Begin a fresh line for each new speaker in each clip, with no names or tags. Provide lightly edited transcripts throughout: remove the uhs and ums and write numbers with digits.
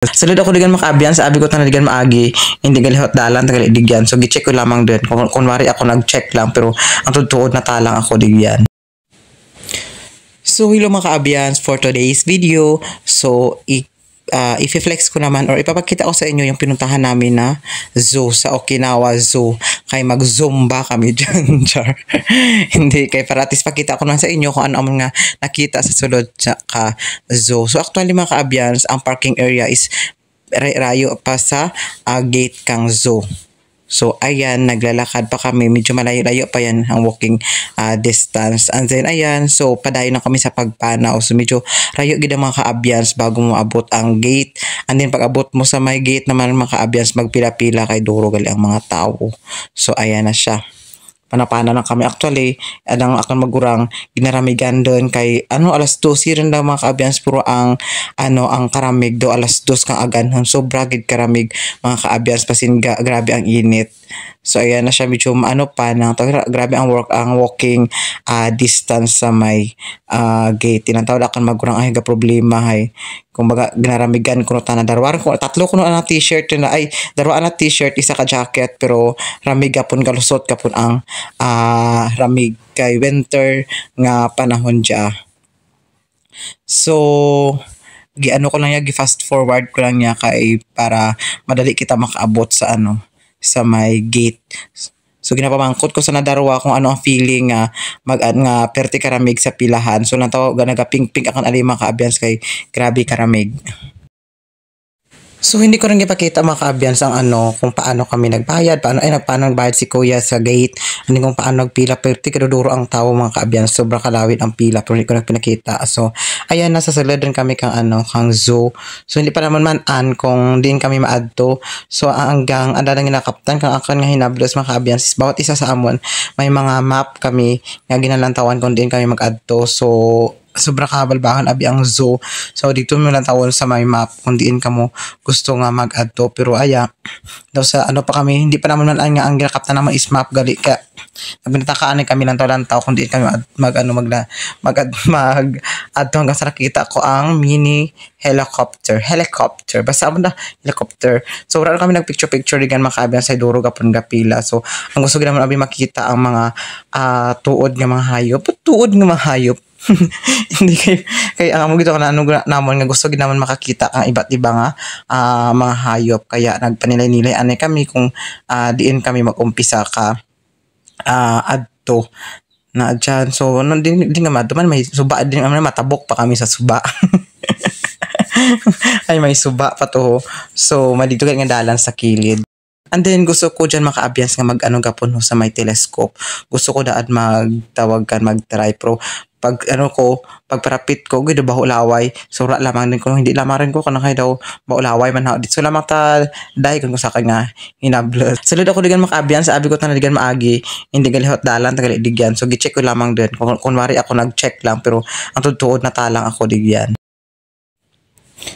Salud ako digan makaabyan, sabi ko tanang digan maagi, hindi galihot dalan tagal idigyan. So gi-check ko lamang din. Kunwari ako nag-check lang pero ang tutuod na talang ako digyan. So hello mga kaabyans, for today's video, so i-flex ko naman or ipapakita ko sa inyo yung pinuntahan namin na zoo sa Okinawa Zoo. Kay mag-zumba kami dyan, char. Hindi, kay paratis pakita ko lang sa inyo kung ano ang mga nakita sa sulod sa zoo. So actually mga kaabyans, ang parking area is rayo pa sa gate kang zoo. So ayan, naglalakad pa kami, medyo malayo-layo pa yan ang walking distance. And then ayan, so padayon na kami sa pagpanaw. So medyo rayo gid ang mga kaabyans bago mo abot ang gate. And then pag abot mo sa may gate naman mga kaabyans, magpila-pila kay duro gali ang mga tao. So ayan na siya. Panapana lang kami. Actually, adang akan magurang ginaramigan doon kay alas 2 rin daw mga kaabyans, puro ang ang karamig do alas 2 kang aganhon. So bragid karamig mga kaabyans, pasin grabe ang init. So ayan na siya, medyo pa nang grabe ang walking distance sa may gate. Tinatawag akan magurang ay ga problema hay. Kumbaga ginaramigan kuno tanan darwar ko tatlo kuno na t-shirt na ay darwaan na t-shirt, isa ka jacket, pero ramig gapon galusot kapon ang ramig kay winter nga panahon dia. So ko lang ya, gi-fast forward ko lang ya kay para madali kita makaabot sa sa may gate. So ginapamangkot ko sa nadarwa kung ano ang feeling nga perti karamig sa pilahan. So natawag nagaping-ping akan ali mga kaabyans kay grabe karamig. So hindi ko rin ipakita mga kaabyans ang kung paano kami nagbayad, paano nagbayad si kuya sa gate, kung paano nagpila, perti kaduduro ang tao mga kaabyans, sobrang kalawit ang pila pero hindi ko nagpinakita. So ayan, nasa salad rin kami kang kang zoo. So hindi pa naman kung din kami maadto. So hanggang anda nang ginakaptan kang akan nga hinablos mga kaabyans, bawat isa sa amon may mga map kami nga ginalantawan kung din kami magadto. So sobra kabalbahan abi ang zoo. So dito mo lang tawon sa my map kung diin ka mo gusto nga mag-adto. Pero aya daw sa pa kami, hindi pa naman nga ang ginakaptan naman is map gali ka nagpinatakaan kami lang taw kung diin kami mag-adto hanggang sa nakita ko ang mini helicopter basta na helicopter. So wala kami nagpicture digan makaabyan sa duro gapon gapila. So ang gusto gid naman abi makita ang mga tuod nga mga hayop. Hindi kay ang mo gito kana namon nga gusto gid naman makakita ang iba't iba nga mga hayop, kaya nagpanilay-nilay ani kami kung diin kami mag-umpisa ka adto na dyan. So din nga man may suba din naman, matabok pa kami sa suba. Ay may suba pa to. So malito nga dalan sa kilid. And then gusto ko dyan makaabyans nga gapon sa may telescope. Gusto ko daan mag-try pro pag pagparapit ko gid bahulaway, sura lamang din ko, hindi lamang rin ko kana kay daw bahulaway man ha. Dito lamang ta dai kun sa kanya hinablot. Salud ako digan makaabyan, sabi ko tanang digan maagi, hindi galihot dalan tagal idigyan. So gi-check ko lamang din. Kunwari ako nag-check lang pero ang tutuod na talang ako digyan.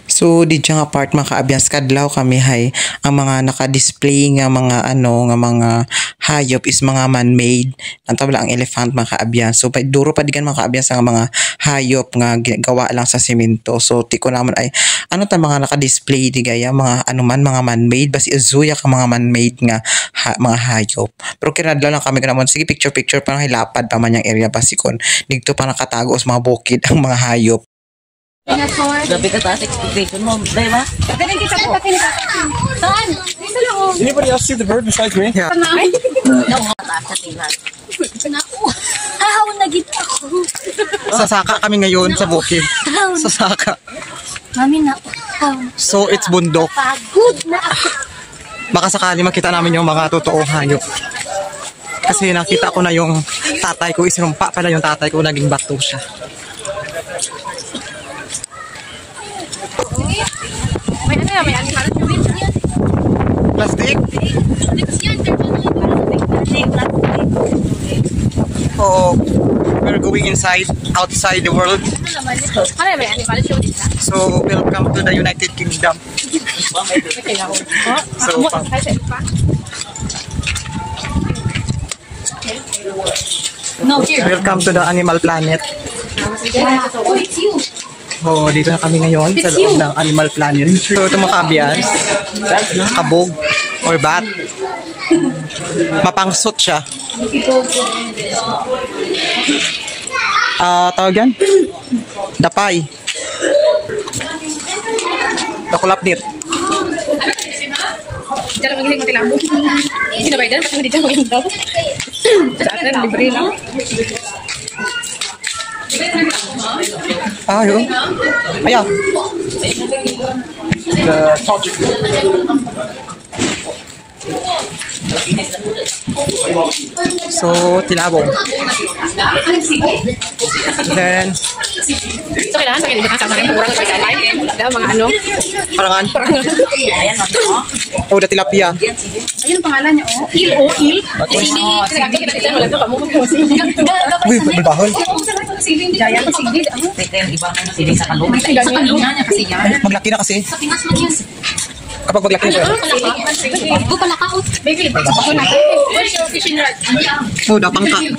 So di nga part mga kaabyans, kadlaw kami hay ang mga naka-display nga mga mga hayop is mga man-made. Nantabla ang elephant mga kaabyans. So duro pa digan mga kaabyans ang mga hayop nga gawa lang sa semento. So tiko naman ay mga naka-display di gaya mga mga man-made, basi zoo ka mga man-made nga mga hayop. Pero kinadlaw lang kami kanamon, sige picture pa nga hilapad pa man yang area basi kon dito pa nakatago sa mga bukid ang mga hayop.
Grabe ka taas expectation mo, di ba?
Ganun kita po. Saan? Dito lang o.
Anybody else see the bird besides me?
Yeah.
Taas sa tingnan.
Hahaw na gito ako.
Sa saka kami ngayon sa bukid. Sa saka.
Mami na.
So it's bundok.
Pagod na ako.
Baka sakali makita namin yung mga totoong hayop. Kasi nakita ko na yung tatay ko, isinumpa pala yung tatay ko, naging bato siya.
May may animal tubig yan.
Plastic?
Lips yan.
Oh, we're going outside the world.
May animal tubig.
So, welcome to the United Kingdom. So,
no, here.
welcome to the Animal Planet.
Oh, it's you.
Oh, dito na kami ngayon sa loob ng Animal Planet. So, ito mga kabyans. Kabog or bat. Mapangsot siya. Tawag yan? Dapay. Dakulapnit.
Diyan lang magiling matilabo. Sinabay dyan, pati dyan maging daw. Sa atin, libre lang.
Yun. Ayan. So, tilabong. Then,
So, kailangan sa kailangan kasama rin. Kurang sa kalay. Dahil mga ano.
parangan. Oh, da tilapia.
Ayun ang pangalan niya, oh. Il, oh, Il. Sili. Kasi kita dyan, wala ka mo.
Uy, balbahon.
Sili, giant sili.
Iba na sili sa kalong.
Sa kalong niya kasi yan.
Maglaki na kasi.
Sa Pinas man yan.
Kapag maglaki na siya.
Ito pala ka, oh. Baby, ako na. Where's your fishing rod?
Oh, dapang ka.
Nga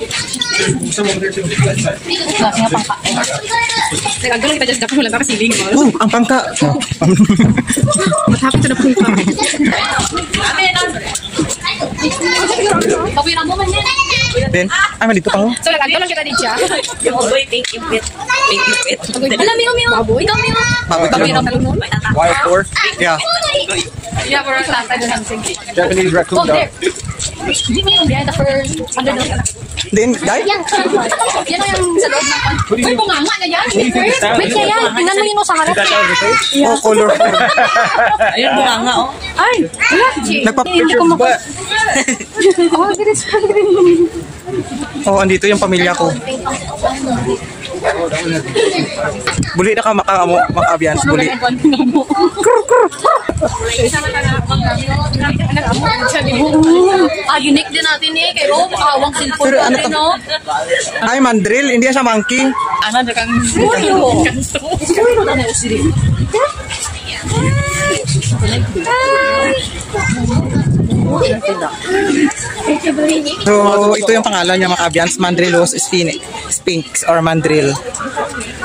pangka. Nagagano kita dyan, dapat wala ka siling.
Oh, ang pangka.
Matapit na pangka. Pabira mo man yan.
Then, dito pa.
So, nagagano kita dyan siya.
Pink ipit.
Alam, Mio. Baboy. Ikaw, Mio.
Baboy talon. Wild boar. Yeah.
Yeah, we're on that side of something.
Japanese raccoon
Oh, there. Hindi mo yung behind the first. Under the
Then, guys?
yan. Yan ang yung sa loob ng pan. Uy, bunganga na yan. Wait kaya yan. Tingnan mo yun sa harap.
Oh, colorful.
Ayun, bunganga, oh.
Ay, wala. Hindi ko maka... Oh, this is
Oh, andito yung pamilya ko. Buli na ka makabyans, buli.
Unique din natin eh. Kayo, makawang cellphone
Pero ano
natin,
to?
no?
Ay, mandrill. Hindi siya monkey.
Ano, kang...
Suyo. Suyo na na usiri.
So, ito yung pangalan niya, mga kabyans. Mandrillos sphinx or mandrill.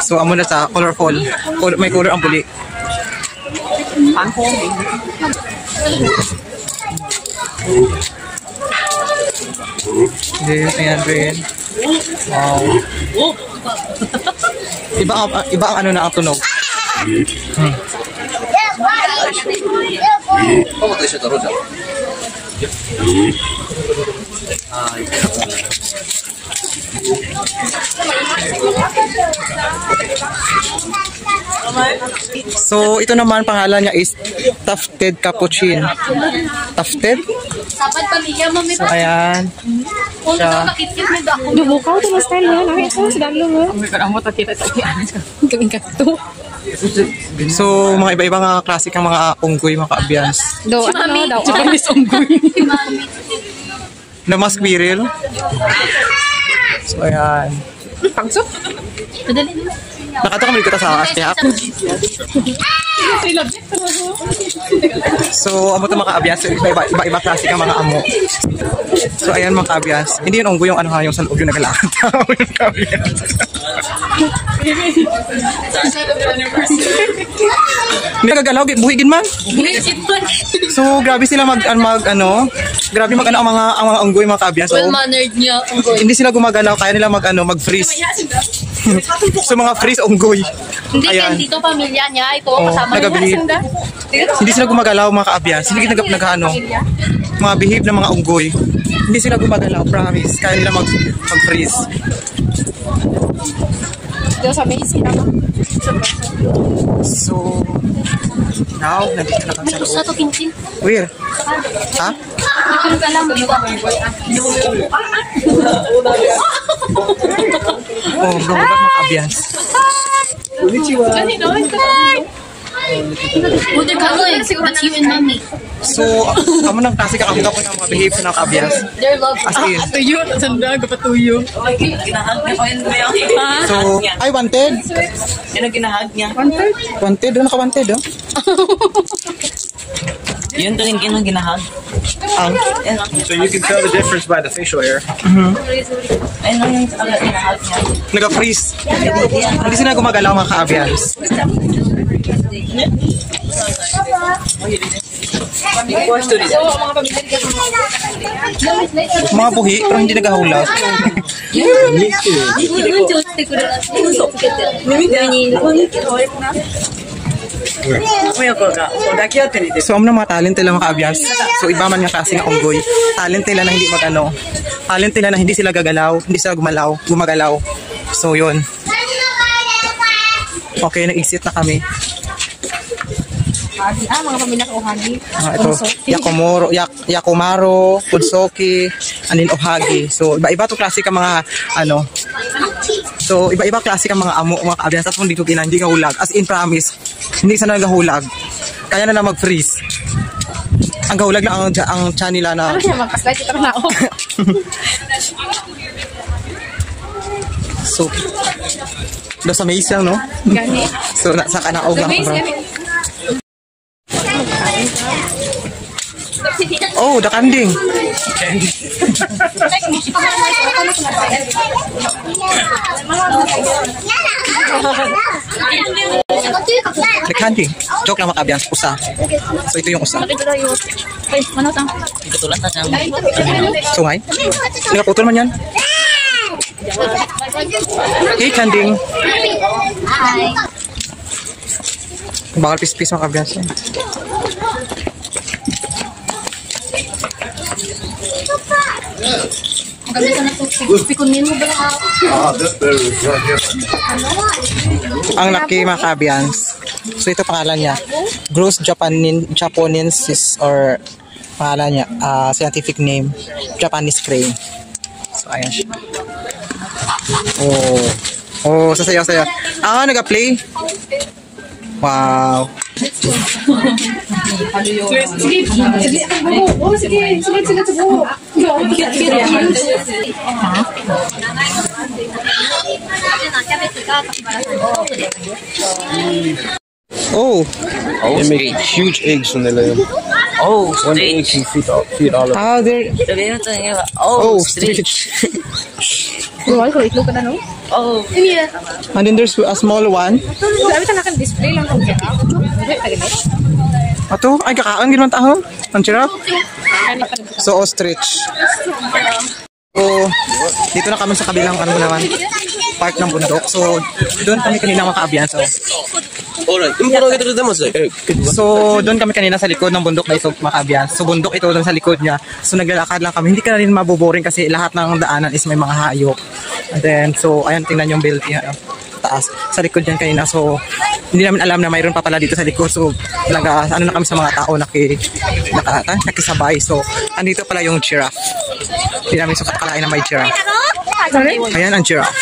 So, amo na sa colorful. May color ang buli. Ayan rin. Wow. Iba ang ano na ang tunog. So, ito naman pangalan niya is Tufted Capuchin. Tufted?
Sapat pamilya mo, may
So, ayan.
kung
siya.
nakakit-kit mo ako. Dubukaw, ito na style yan. Ay, ito, sa dalo mo. Kaming kato.
So, mga iba-ibang klasik ang mga unggoy, mga kaabyans.
Do, ano daw? Japanese unggoy.
Na mga squirrel. So, ayan.
Pangsop? Madali na.
Nakato kami dito sa Astiak. So, amo ito mga kaabyans. Iba-iba klasik ang mga amo. So, ayan mga kaabyans. Hindi yun unggoy yung ano ha, yung sa loob yung nagalakad. Yung kaabyans. Hindi nagagalaw, buhigin man. So, grabe sila grabe mag ang mga unggoy, mga kaabyans. So,
Well-mannered niya, unggoy.
hindi sila gumagalaw, kaya nila mag-freeze. So, mga freeze unggoy.
Hindi,
Ayan.
dito pamilya niya. Ito,
Oh,
kasama
nagabihib. Hindi sila gumagalaw, mga kaabyans. Hindi mga behave ng mga unggoy. Hindi sila gumagalaw, promise. Kaya nila mag-freeze.
Dito sa maze, kinama.
So, now, nandito na kami sa
May isa
loob.
to, Tintin.
Where? Ha?
Ikaw ka lang.
Oh, bro, mga kaabyans.
Buti ka ko eh. That's you and mommy.
So, amo ng klase kakakita ko ng mga behave ng kaabyans.
Their love.
As in.
Tuyo, sanda, kapatuyo.
Ginahag niya ko yun ba yun?
So, ay, wanted.
Yan ang ginahag niya.
Wanted, naka-wanted, oh.
Yun to rin kinang ginahag.
So you can tell the difference by the facial hair.
Ayun lang yung ginahag niya.
Nag-freeze. Hindi sila gumagalaw mga ka-avians. Mga buhi, pero hindi nagahulog. So, ang mga talent nila mga ka-avians. So, iba man nga kasi nga unggoy. Talent nila na hindi mag-ano. Talent nila na hindi sila gagalaw, hindi sila gumagalaw. So, yun. Okay, nag-exit na kami.
Mga pamilya ko Ohagi.
Ito, Yakumaro, Pudsoki, and then Ohagi. So, iba-iba to klase ka mga, ano, so, iba-iba klase ka mga amo, mga ka-avians. Tapos hindi ko hindi gahulag. As in, promise, hindi sana nagahulag. Kaya na mag-freeze. Ang gahulag lang ang tiyan nila na...
Ano siya, magpa-slide ito na ako.
So, doon sa maze lang, no?
Gani.
So, sa kanaog lang. Oh, the kanding. The kanding. Joke lang mga ka-avians, usa. So, ito yung usa.
Ay, ano ito?
Itutulat na siyang.
Sungay. Nakaputol man yan. Hey, kanding.
Hi.
Bakal pis-pis mga ka-avians.
Ang ganda ka na ito. Pikunin mo ba lang ako?
Ang laki mga ka-avians. So ito pangalan niya. Gross Japonensis or pangalan niya. Scientific name. Japanese crane. So ayan siya. Oh, sasayaw-sayaw. Nag-play. Wow.
Sige. Oh, sige.
Oh.
They make huge eggs when they lay them.
Oh,
One egg can feed all of them.
They're...
sabihin mo ito yung iba. Oh, street.
Luwal ko, itlog ka na, no?
Oh.
And then there's a small one.
Sabi ka naka-display lang kung sila.
Ato, ay kakaon ginawan taho. Ang giraffe. So ostrich. So, dito na kami sa kabilang naman, part ng bundok. So, doon kami kanina mga ka-avians. So, doon kami kanina sa likod ng bundok na ito mga ka-avians. So, bundok ito doon sa likod niya. So, naglalakad lang kami. Hindi ka na rin maboboring kasi lahat ng daanan is may mga hayop. And then, so, ayan, tingnan yung building. Taas. Sa likod yan kanina. So, hindi namin alam na mayroon pa pala dito sa likod. So, na kami sa mga tao nakisabay. So, andito pala yung giraffe. Hindi namin sukat kalain na may giraffe. Ayan ang giraffe.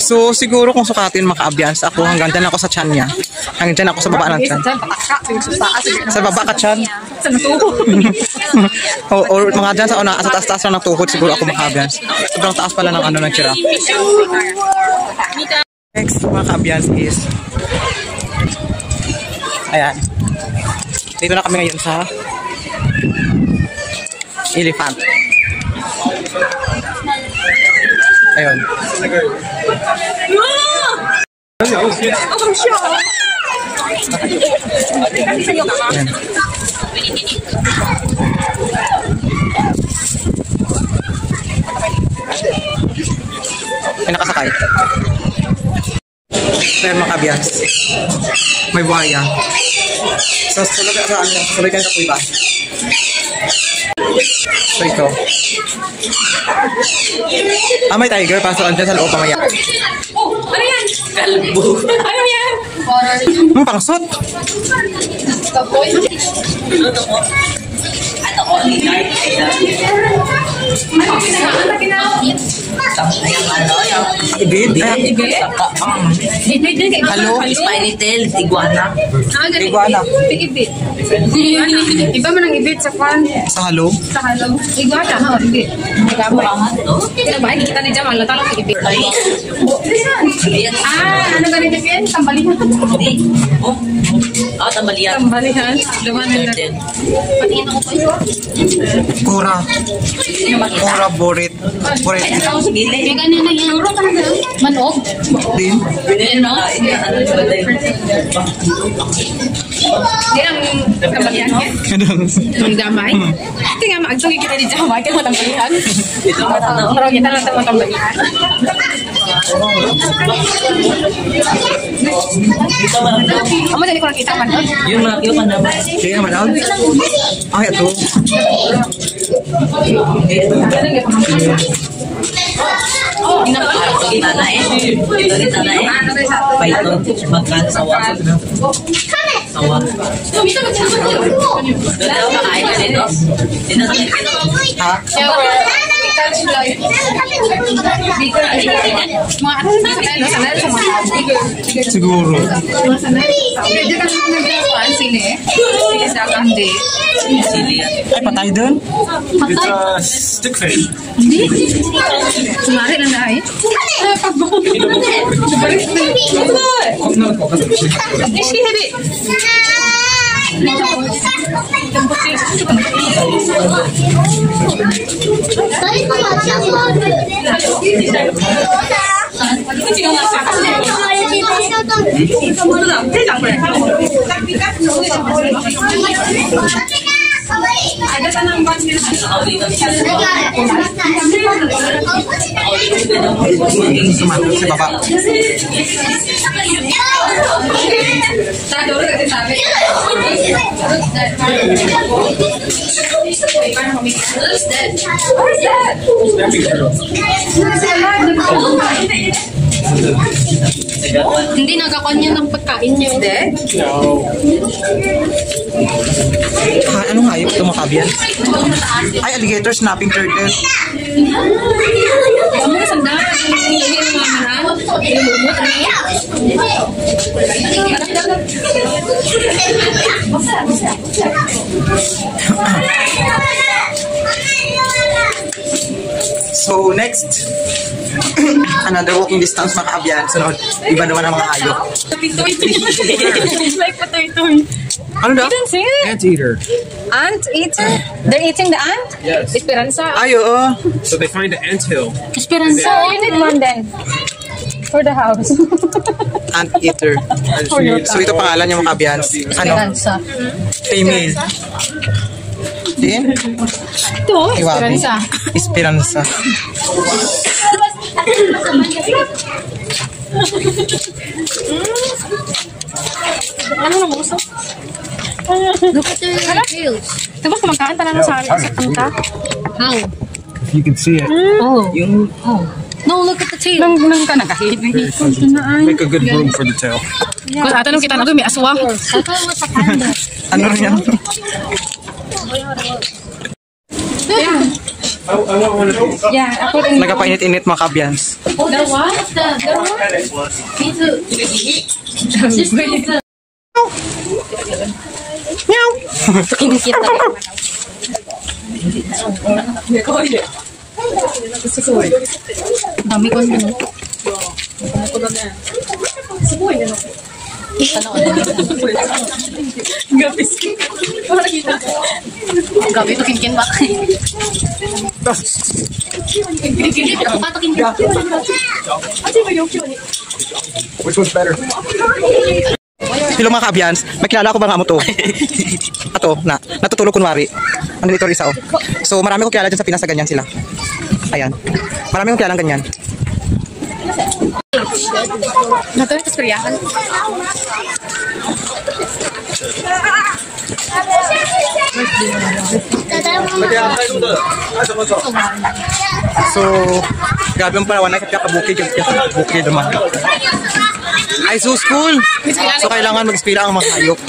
So, siguro kung sukatin mga ka-avians, ako hanggang dyan ako sa tiyan niya. Hanggang dyan ako sa baba ng tiyan. Sa baba ka tiyan? Or mga dyan sa taas-taas lang ng tuhod, siguro ako mga ka-avians. Sobrang taas pala ng ng giraffe. Next mga ka-avians is ayan. Dito na kami ngayon sa elephant. Ayun. Ayan. May nakasakay. Pero mga ka-avians, may buhaya. So, sulagan ka po iba. So, ito. May tiger. Paso andyan sa loob pamaya.
Oh, ano yan?
Kalbo.
Ano yan?
Pangsot.
Ano to po? Ano?
Halo?
Spiny tail, iguana.
Iguana.
Ibit. Iba man ang ibit sa kwan.
Sa halo?
Sa halong. Iguana, ha? Ibit. Kinabahay, kita ni Jamal. Latalong sa ibit. Ano ganito yan? Tambalihan.
Oh, tambalian.
Tambalihan. Lumanan na. Patingin ako po ito.
Pura. Pura borit. Borit.
Kaya ganyan na yung manog.
Din.
Ano? Di ang tambalihan niya. Ang damay. Ito nga, maagtong kita ni Jamal. Kaya matambalihan. Pero kita lang sa matambalihan. Amo dali ko nakita man.
Yung mga kiyo man naman.
Kaya naman. Ay, ito.
Kita na eh. Kita na eh. Python, makan, sawa. Sawa. Doon ako makain ka dito. Dito sa dito.
Ha? Siguro.
Sili.
Ay, patay doon?
It's a stick fish.
Sumari lang dahil. Iski hebi. Ada tanang bang
Sumatok sa baba.
Hindi nagkakuan niya ng pagkain niyo. Hindi?
Ha, anong hayop ito mga kabyan? Ay, alligator, snapping turtle.
Kamu na sandal. Hindi naman
So, next. Another walking distance mga kabyan. Sunod, iba naman ang mga hayop.
like patoy-toy.
Ano daw?
Anteater.
Ant eater? They're eating the ant?
Yes.
Esperanza.
Ay, oo.
So they find the anthill.
Esperanza. You need one then. For the house.
Anteater. So, ito pangalan yung mga kabyan. Ano?
Esperanza.
Female. Din?
Ito,
Iwabi.
Esperanza.
Esperanza.
Ano na mo uso? Look at their tails. Tapos kumakain talaga sa kanta. How?
If you can see it.
Oh. No, look at the tail. Nang ka nakahit.
Make a good room for the tail.
Kung ato nung kita na may aswang.
Ano rin yan?
I want one of these.
Yeah, ako rin.
Nagpainit-init mga kabyans.
The what? The what?
Meow!
Kinikita rin. Dami ko nyo. Gabi ito kinkin ba?
Which one's better?
Hello mga kabyans, may kilala ko ba nga mo to? Ato, natutulog kunwari. Ano dito isa oh. So marami ko kilala dyan sa Pinas na ganyan sila. Ayan. Marami kong kilala ganyan.
Natuloy sa skuryahan.
So, grabe ang parawan na kabukid yung bukid naman. Ay, so school! So, kailangan mag-espila ang mga hayop.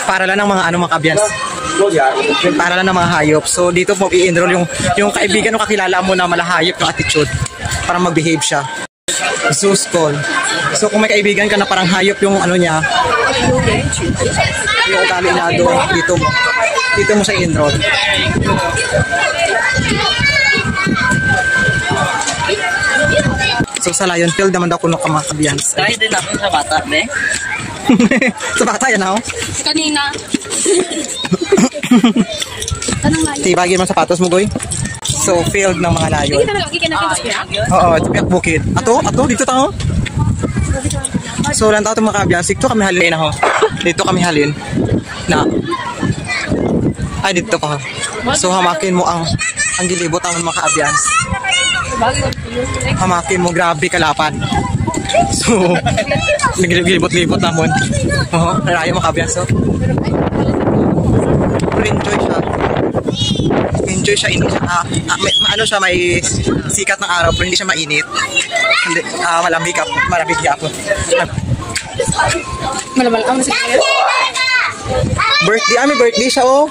Para lang ng mga mga kabyans. Para lang ng mga hayop. So dito mo i-enroll yung kaibigan o kakilala mo na malahayop yung attitude para mag-behave siya. Zoo school. So kung may kaibigan ka na parang hayop yung ano niya, yung ugali niya doon, dito mo siya i-enroll. So sa Lion Field naman daw kuno ka mga kabiyans.
Kaya din ako sa bata, be.
Sa bata yan, ako?
Kanina.
Tibagin mo sapatos mo, Goy. So, field ng mga layon.
Hindi talaga, gikinagin sa piyak?
Oo, tipiak bukid. Ato, dito tayo. So, lang tayo mga kabiyans. Dito kami halin ako. Dito kami halin. Ay, dito pa. So, hamakin mo ang gilibot ang mga kabiyans. Hamakin mo, grabe kalapan. So, naglibot-libot naman. Oo, narayo mga kabiyans. So, enjoy siya. Enjoy siya, hindi siya, ano siya, may sikat ng araw, pero hindi siya mainit. Hindi, malamig ako.
Malabal ang masik niya.
Birthday, may birthday siya, oh.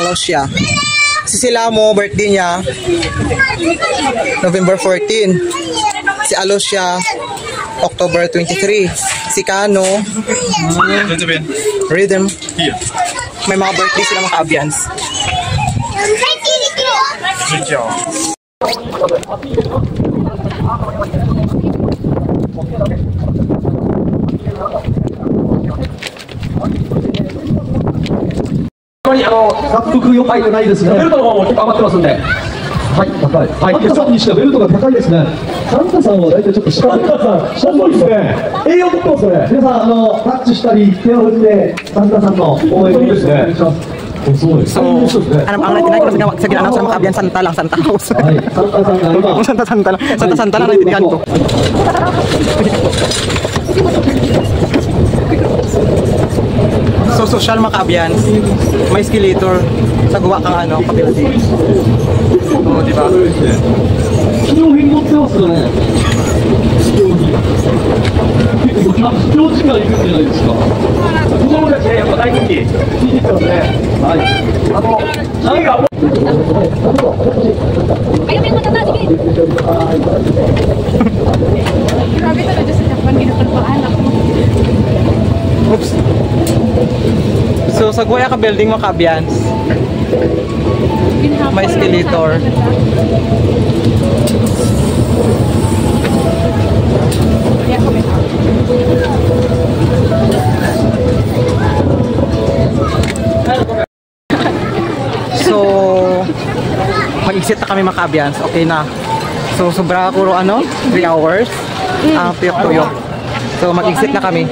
Alo siya. Si Silamo, birthday niya, November 14. Si Alosia, October 23. Si Kano, Rhythm. May mga birthday sila mga ka-Abians.
Good job.
早速良いじゃないですね。ベルトの方も結構余ってますんで。はい、高い。はい、サンタさんにしてはベルトが高いですね。サンタさんは大体ちょっと下。サンタさん、重いですね。栄養取ってますね。皆さん、タッチしたり、手を振って、サンタさんの応援ですね。そうです。
So, ang natinay ko sa ginanaw sa mga Abian, Santa lang, Santa House. Santa lang natindihan ko. So, social mga Abian, may escalator sa gawa kang ano, kapildi. Oo, di ba?
機能変更ってますよね。結構視聴時間いくんじゃないですか。子供たちね、やっぱ大人気。いいですよね。はい。何が。
Ayaw mo yung matata, sige. Grabe talaga sa Japan, ginapalpaan ako.
Oops. So, sa Guaya ka building mga Abians, may escalator. So, mag-exit na kami mga Abians. Okay na. So, sobra kuro 3 hours ang tuyok-tuyok. So, mag-exit na kami.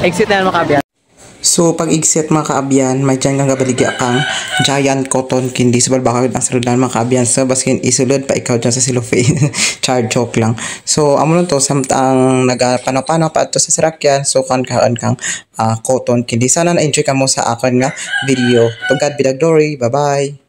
Exit na yan mga Abian. So, pag exit mga Kaabian, may dyan kang gabaligya kang giant cotton candy. So, balbaka ang saludan mga Kaabian. So, baskin isulod pa ikaw dyan sa cellophane. Char joke lang. So, amo nun to, samtang nagpano-pano pa ito sa sarakyan. So, kang cotton candy. Sana na-enjoy ka mo sa akin nga video. To God be the glory. Bye-bye.